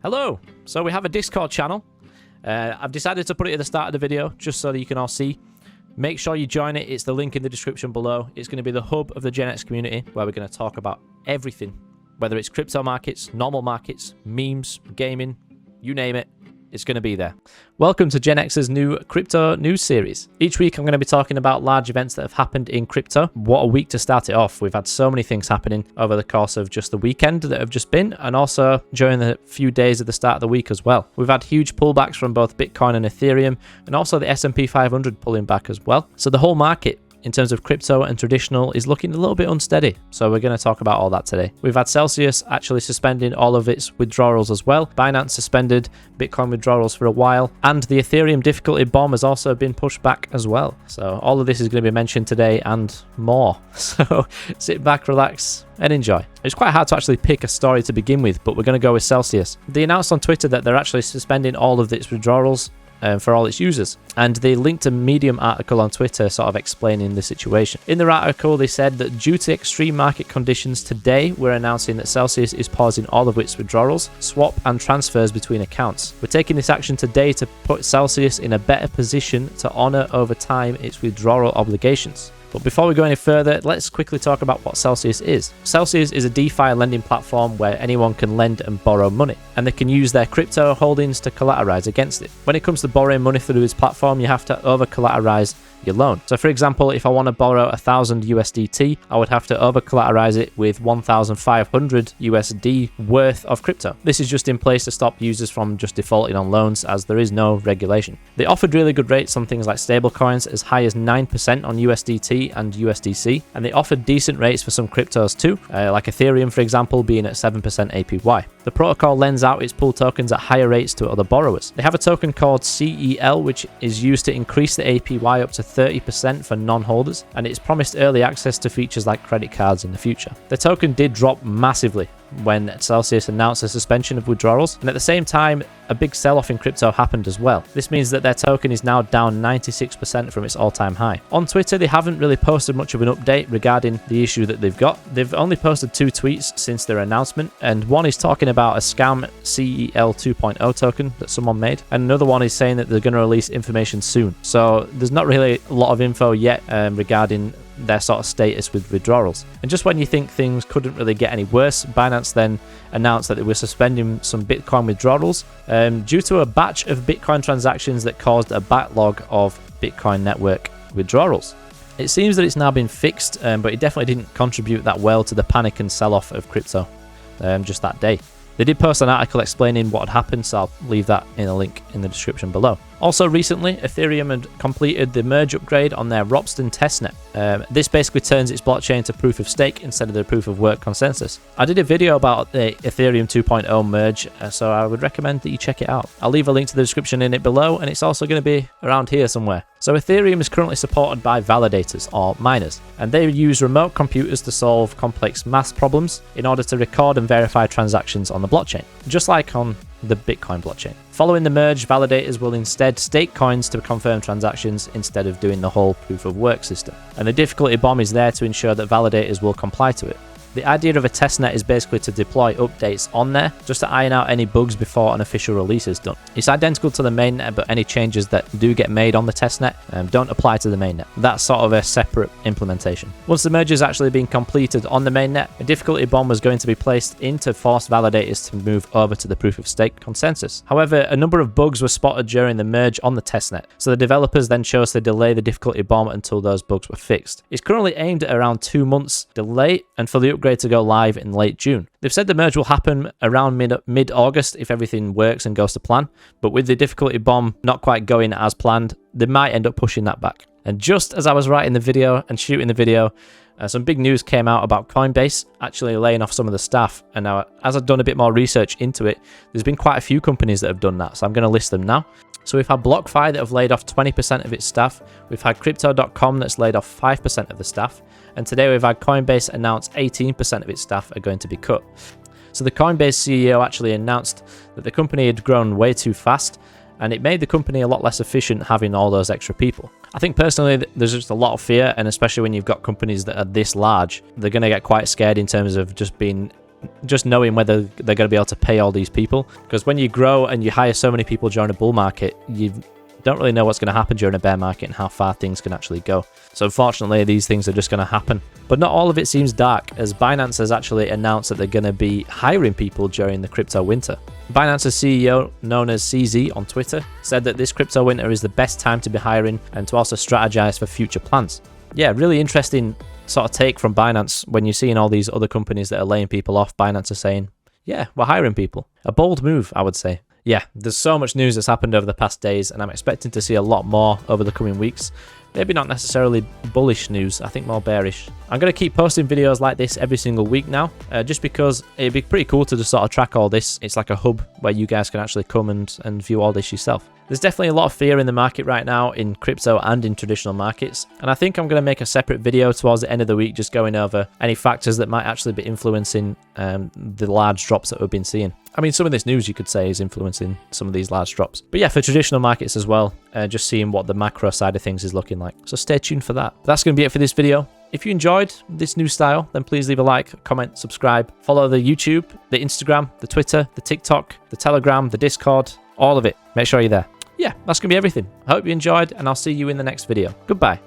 Hello! So we have a Discord channel. I've decided to put it at the start of the video just so that you can all see. Make sure you join it. It's the link in the description below. It's going to be the hub of the GenX community where we're going to talk about everything. Whether it's crypto markets, normal markets, memes, gaming, you name it. It's going to be there. Welcome to GenX's new crypto news series. Each week I'm going to be talking about large events that have happened in crypto. What a week to start it off. We've had so many things happening over the course of just the weekend that have just been, and also during the few days at the start of the week as well. We've had huge pullbacks from both Bitcoin and Ethereum, and also the S&P 500 pulling back as well. So the whole market, in terms of crypto and traditional, is looking a little bit unsteady. So we're going to talk about all that today. We've had Celsius actually suspending all of its withdrawals as well. Binance suspended Bitcoin withdrawals for a while. And the Ethereum difficulty bomb has also been pushed back as well. So all of this is going to be mentioned today and more. So sit back, relax, and enjoy. It's quite hard to actually pick a story to begin with, but we're going to go with Celsius. They announced on Twitter that they're actually suspending all of its withdrawals for all its users, and they linked a Medium article on Twitter sort of explaining the situation. In their article, they said that due to extreme market conditions today, we're announcing that Celsius is pausing all of its withdrawals, swap and transfers between accounts. We're taking this action today to put Celsius in a better position to honor over time its withdrawal obligations. But before we go any further, let's quickly talk about what Celsius is. Celsius is a DeFi lending platform where anyone can lend and borrow money, and they can use their crypto holdings to collateralize against it. When it comes to borrowing money through this platform, you have to over-collateralize your loan. So for example, if I want to borrow 1,000 USDT, I would have to over-collateralize it with 1,500 USD worth of crypto. This is just in place to stop users from just defaulting on loans, as there is no regulation. They offered really good rates on things like stablecoins, as high as 9% on USDT and USDC, and they offered decent rates for some cryptos too, like Ethereum for example being at 7% APY. The protocol lends out its pool tokens at higher rates to other borrowers. They have a token called CEL, which is used to increase the APY up to 30% for non-holders, and it's promised early access to features like credit cards in the future. The token did drop massively when Celsius announced the suspension of withdrawals, and at the same time a big sell-off in crypto happened as well. This means that their token is now down 96% from its all-time high. On Twitter, they haven't really posted much of an update regarding the issue that they've got. They've only posted 2 tweets since their announcement, and one is talking about a scam CEL 2.0 token that someone made, and another one is saying that they're going to release information soon. So there's not really a lot of info yet regarding their sort of status with withdrawals. And just when you think things couldn't really get any worse, Binance then announced that they were suspending some Bitcoin withdrawals due to a batch of Bitcoin transactions that caused a backlog of Bitcoin network withdrawals. It seems that it's now been fixed, but it definitely didn't contribute that well to the panic and sell-off of crypto just that day. They did post an article explaining what had happened, so I'll leave that in a link in the description below. Also recently, Ethereum had completed the merge upgrade on their Ropsten testnet. This basically turns its blockchain to proof of stake instead of the proof of work consensus. I did a video about the Ethereum 2.0 merge, so I would recommend that you check it out. I'll leave a link to the description in it below, and it's also going to be around here somewhere. So Ethereum is currently supported by validators, or miners, and they use remote computers to solve complex math problems in order to record and verify transactions on the blockchain, just like on the Bitcoin blockchain. Following the merge, validators will instead stake coins to confirm transactions instead of doing the whole proof of work system. And the difficulty bomb is there to ensure that validators will comply to it. The idea of a testnet is basically to deploy updates on there just to iron out any bugs before an official release is done. It's identical to the mainnet, but any changes that do get made on the testnet don't apply to the mainnet. That's sort of a separate implementation. Once the merge has actually been completed on the mainnet, a difficulty bomb was going to be placed in to force validators to move over to the proof of stake consensus. However, a number of bugs were spotted during the merge on the testnet, so the developers then chose to delay the difficulty bomb until those bugs were fixed. It's currently aimed at around 2 months delay, and for the upgrade to go live in late June. They've said the merge will happen around mid-August if everything works and goes to plan, but with the difficulty bomb not quite going as planned, they might end up pushing that back. And just as I was writing the video and shooting the video, some big news came out about Coinbase actually laying off some of the staff. And now, as I've done a bit more research into it, there's been quite a few companies that have done that, so I'm going to list them now. So we've had Blockfi that have laid off 20% of its staff, we've had Crypto.com that's laid off 5% of the staff, and today we've had Coinbase announce 18% of its staff are going to be cut. So the Coinbase CEO actually announced that the company had grown way too fast, and it made the company a lot less efficient having all those extra people. I think personally there's just a lot of fear, and especially when you've got companies that are this large, they're going to get quite scared in terms of just being just knowing whether they're going to be able to pay all these people. Because when you grow and you hire so many people during a bull market, you don't really know what's going to happen during a bear market and how far things can actually go. So unfortunately, these things are just going to happen. But not all of it seems dark, as Binance has actually announced that they're going to be hiring people during the crypto winter. Binance's CEO, known as CZ on Twitter, said that this crypto winter is the best time to be hiring and to also strategize for future plans. Yeah, really interesting sort of take from Binance when you're seeing all these other companies that are laying people off. Binance are saying, yeah, we're hiring people. A bold move, I would say. Yeah, there's so much news that's happened over the past days, and I'm expecting to see a lot more over the coming weeks. Maybe not necessarily bullish news, I think more bearish. I'm going to keep posting videos like this every single week now, just because it'd be pretty cool to just sort of track all this. It's like a hub where you guys can actually come and view all this yourself. There's definitely a lot of fear in the market right now, in crypto and in traditional markets, and I think I'm going to make a separate video towards the end of the week just going over any factors that might actually be influencing the large drops that we've been seeing. I mean, some of this news you could say is influencing some of these large drops. But yeah, for traditional markets as well, just seeing what the macro side of things is looking like. So stay tuned for that. But that's going to be it for this video. If you enjoyed this new style, then please leave a like, comment, subscribe. Follow the YouTube, the Instagram, the Twitter, the TikTok, the Telegram, the Discord, all of it. Make sure you're there. Yeah, that's going to be everything. I hope you enjoyed, and I'll see you in the next video. Goodbye.